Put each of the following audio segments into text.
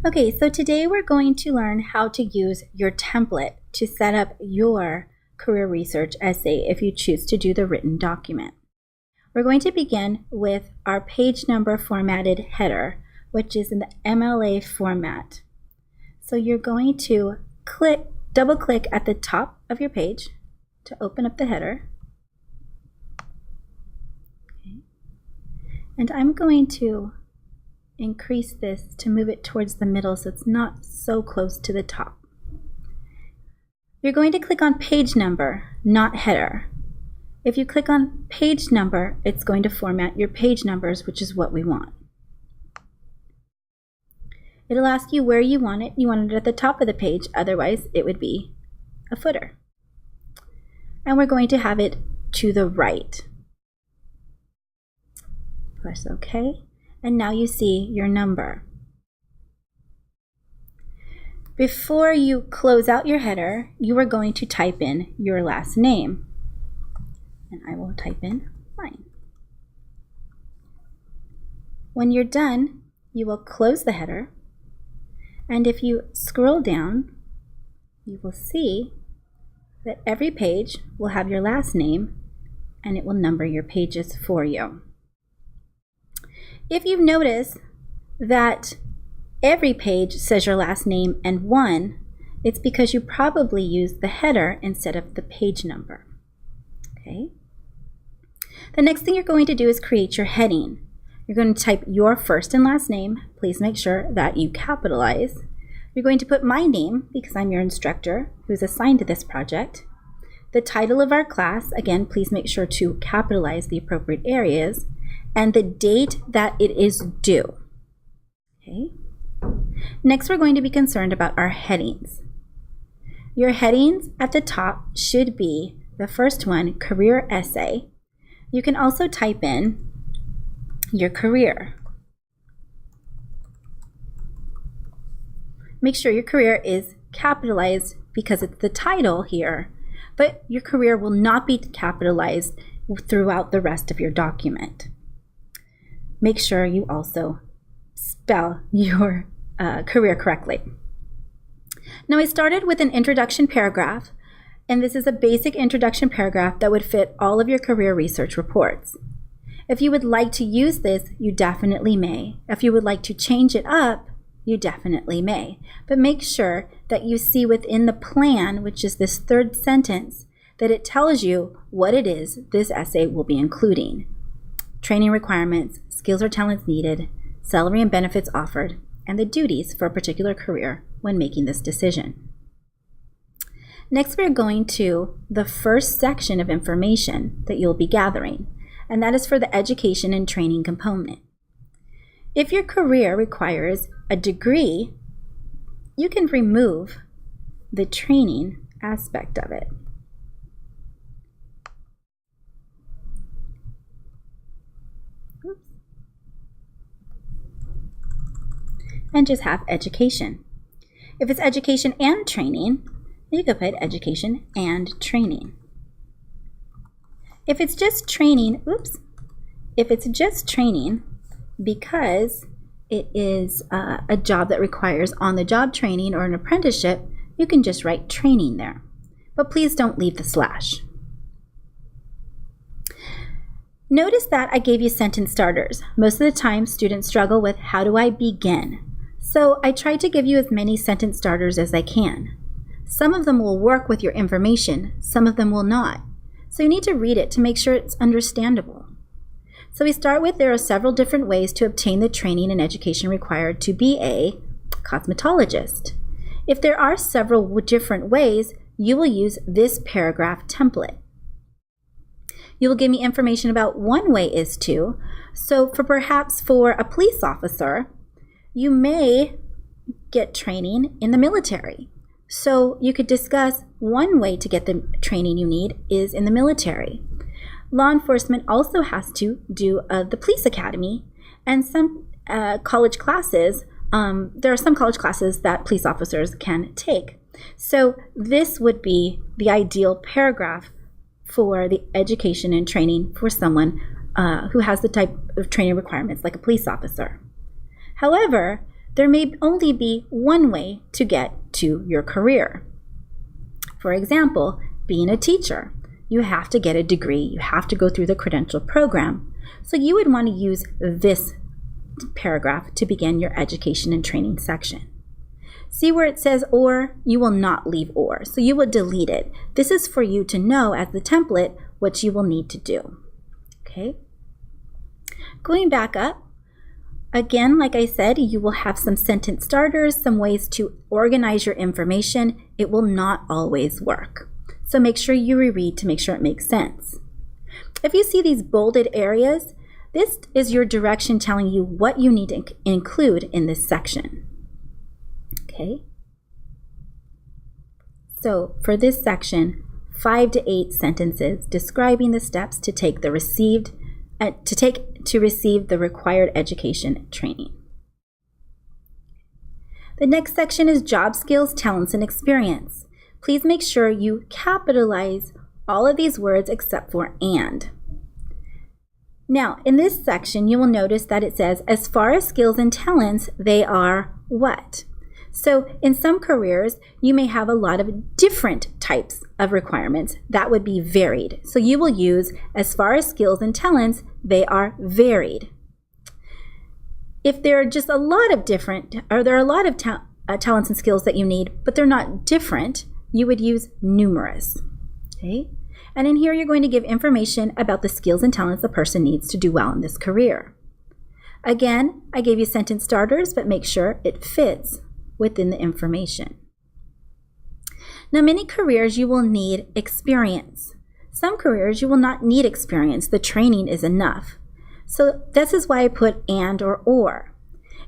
Okay, so today we're going to learn how to use your template to set up your career research essay if you choose to do the written document. We're going to begin with our page number formatted header, which is in the MLA format. So you're going to double click at the top of your page to open up the header. Okay. And I'm going to increase this to move it towards the middle so it's not so close to the top. You're going to click on page number, not header. If you click on page number, it's going to format your page numbers, which is what we want. It'll ask you where you want it. You want it at the top of the page, otherwise it would be a footer. And we're going to have it to the right. Press OK. And now you see your number. Before you close out your header, you are going to type in your last name. And I will type in mine. When you're done, you will close the header. And if you scroll down, you will see that every page will have your last name and it will number your pages for you. If you've noticed that every page says your last name and 1, it's because you probably used the header instead of the page number. Okay. The next thing you're going to do is create your heading. You're going to type your first and last name. Please make sure that you capitalize. You're going to put my name because I'm your instructor who's assigned to this project. The title of our class, again, please make sure to capitalize the appropriate areas. And the date that it is due. Okay. Next, we're going to be concerned about our headings. Your headings at the top should be the first one, career essay. You can also type in your career. Make sure your career is capitalized because it's the title here, but your career will not be capitalized throughout the rest of your document. Make sure you also spell your career correctly. Now, I started with an introduction paragraph, and this is a basic introduction paragraph that would fit all of your career research reports. If you would like to use this, you definitely may. If you would like to change it up, you definitely may. But make sure that you see within the plan, which is this third sentence, that it tells you what it is this essay will be including. Training requirements, skills or talents needed, salary and benefits offered, and the duties for a particular career when making this decision. Next, we're going to the first section of information that you'll be gathering, and that is for the education and training component. If your career requires a degree, you can remove the training aspect of it. And just have education. If it's education and training, you could put education and training. If it's just training, because it is a job that requires on-the-job training or an apprenticeship, you can just write training there. But please don't leave the slash. Notice that I gave you sentence starters. Most of the time, students struggle with how do I begin? So I try to give you as many sentence starters as I can. Some of them will work with your information, some of them will not. So you need to read it to make sure it's understandable. So we start with there are several different ways to obtain the training and education required to be a cosmetologist. If there are several different ways, you will use this paragraph template. You will give me information about one way is to. So perhaps for a police officer, you may get training in the military. So you could discuss one way to get the training you need is in the military. Law enforcement also has to do the police academy and some college classes. There are some college classes that police officers can take. So this would be the ideal paragraph for the education and training for someone who has the type of training requirements like a police officer. However, there may only be one way to get to your career. For example, being a teacher, you have to get a degree, you have to go through the credential program. So you would want to use this paragraph to begin your education and training section. See where it says or? You will not leave or, so you will delete it. This is for you to know as the template what you will need to do. Okay? Going back up, again, like I said, you will have some sentence starters, some ways to organize your information. It will not always work. So make sure you reread to make sure it makes sense. If you see these bolded areas, this is your direction telling you what you need to include in this section. Okay? So for this section, 5 to 8 sentences describing the steps to take the receive the required education and training. The next section is job skills, talents, and experience. Please make sure you capitalize all of these words except for and. Now, in this section, you will notice that it says, as far as skills and talents, they are what? So in some careers, you may have a lot of different types of requirements that would be varied. So you will use, as far as skills and talents, they are varied. If there are just a lot of different, or there are a lot of talents and skills that you need, but they're not different, you would use numerous. Okay? And in here, you're going to give information about the skills and talents a person needs to do well in this career. Again, I gave you sentence starters, but make sure it fits within the information. Now, many careers you will need experience. Some careers you will not need experience. The training is enough. So this is why I put and or.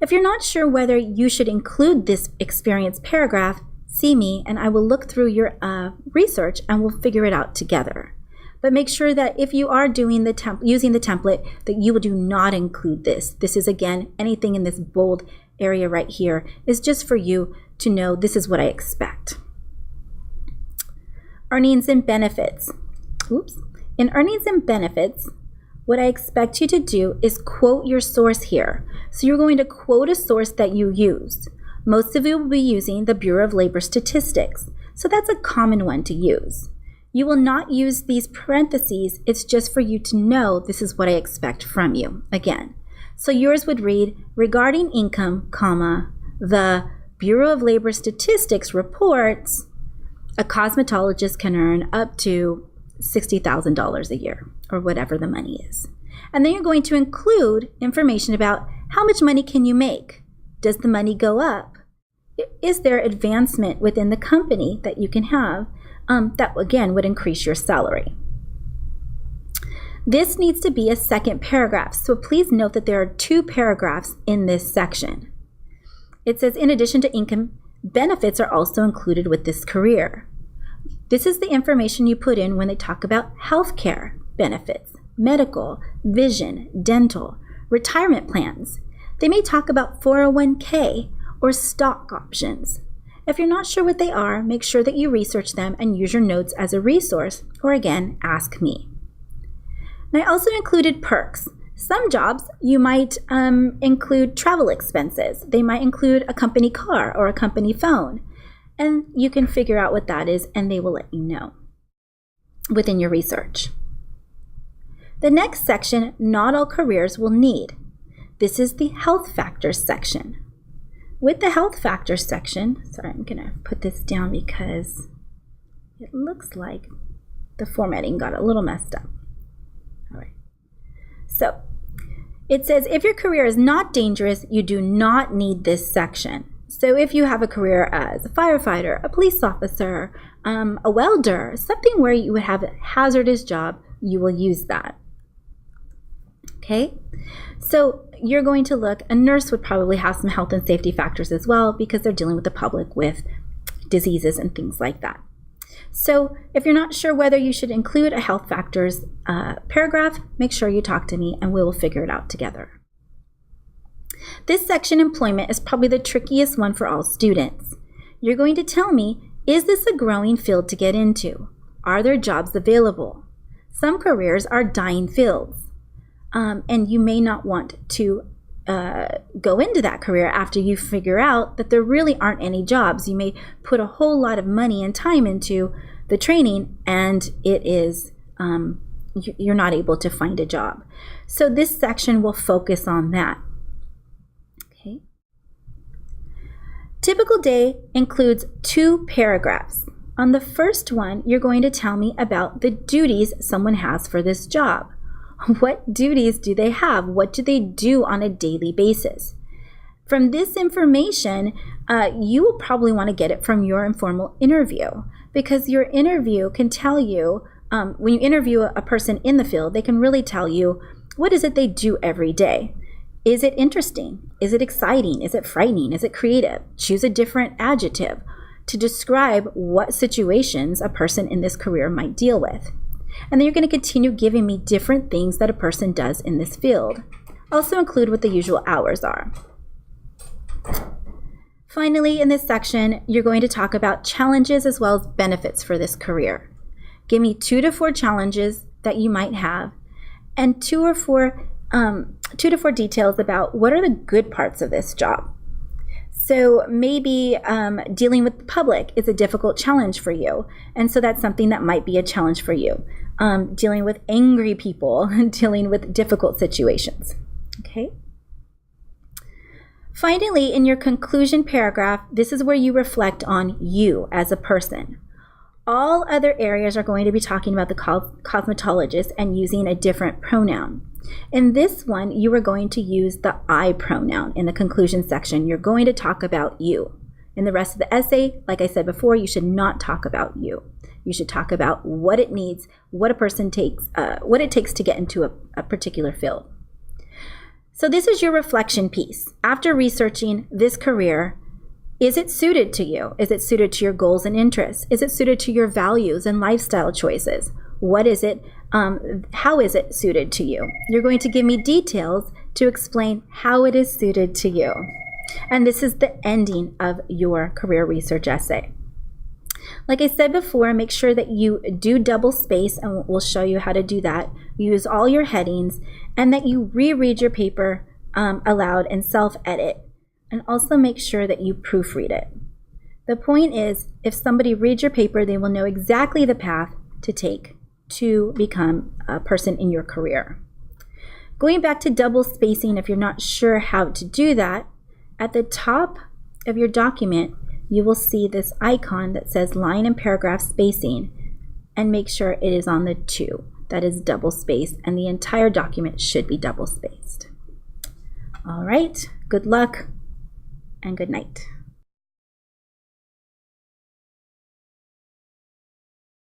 If you're not sure whether you should include this experience paragraph, see me and I will look through your research and we'll figure it out together. But make sure that if you are doing using the template, that you will do not include this. This is, again, anything in this bold area right here is just for you to know this is what I expect. Earnings and benefits. Oops. In earnings and benefits, what I expect you to do is quote your source here. So you're going to quote a source that you use. Most of you will be using the Bureau of Labor Statistics, so that's a common one to use. You will not use these parentheses, it's just for you to know this is what I expect from you, again. So yours would read, regarding income, comma, the Bureau of Labor Statistics reports a cosmetologist can earn up to $60,000 a year, or whatever the money is. And then you're going to include information about how much money can you make? Does the money go up? Is there advancement within the company that you can have that, again, would increase your salary? This needs to be a second paragraph, so please note that there are 2 paragraphs in this section. It says, in addition to income, benefits are also included with this career. This is the information you put in when they talk about healthcare benefits, medical, vision, dental, retirement plans. They may talk about 401k or stock options. If you're not sure what they are, make sure that you research them and use your notes as a resource, or again, ask me. And I also included perks. Some jobs you might include travel expenses. They might include a company car or a company phone. And you can figure out what that is and they will let you know within your research. The next section, not all careers will need. This is the health factors section. With the health factors section, sorry, I'm going to put this down because it looks like the formatting got a little messed up. All right. So it says, if your career is not dangerous, you do not need this section. So if you have a career as a firefighter, a police officer, a welder, something where you would have a hazardous job, you will use that. Okay, so you're going to look, a nurse would probably have some health and safety factors as well because they're dealing with the public with diseases and things like that. So if you're not sure whether you should include a health factors paragraph, make sure you talk to me and we will figure it out together. This section, employment, is probably the trickiest one for all students. You're going to tell me, is this a growing field to get into? Are there jobs available? Some careers are dying fields. And you may not want to go into that career after you figure out that there really aren't any jobs. You may put a whole lot of money and time into the training, and it is you're not able to find a job. So this section will focus on that. Okay. Typical day includes 2 paragraphs. On the first one, you're going to tell me about the duties someone has for this job. What duties do they have? What do they do on a daily basis? From this information, you will probably want to get it from your informal interview, because your interview can tell you, when you interview a person in the field, they can really tell you what is it they do every day. Is it interesting? Is it exciting? Is it frightening? Is it creative? Choose a different adjective to describe what situations a person in this career might deal with. And then you're going to continue giving me different things that a person does in this field. Also include what the usual hours are. Finally, in this section, you're going to talk about challenges as well as benefits for this career. Give me 2 to 4 challenges that you might have, and 2 to 4 details about what are the good parts of this job. So maybe dealing with the public is a difficult challenge for you, and so that's something that might be a challenge for you. Dealing with angry people, dealing with difficult situations. Okay. Finally, in your conclusion paragraph, this is where you reflect on you as a person. All other areas are going to be talking about the cosmetologist and using a different pronoun. In this one, you are going to use the I pronoun in the conclusion section. You're going to talk about you. In the rest of the essay, like I said before, you should not talk about you. You should talk about what it needs, what a person takes, what it takes to get into a particular field. So this is your reflection piece. After researching this career, is it suited to you? Is it suited to your goals and interests? Is it suited to your values and lifestyle choices? What is it? How is it suited to you? You're going to give me details to explain how it is suited to you. And this is the ending of your career research essay. Like I said before, make sure that you do double space, and we'll show you how to do that. Use all your headings, and that you reread your paper aloud and self-edit. And also make sure that you proofread it. The point is, if somebody reads your paper, they will know exactly the path to take to become a person in your career. Going back to double spacing, if you're not sure how to do that, at the top of your document, you will see this icon that says line and paragraph spacing, and make sure it is on the 2. That is double spaced, and the entire document should be double spaced. All right, good luck and good night.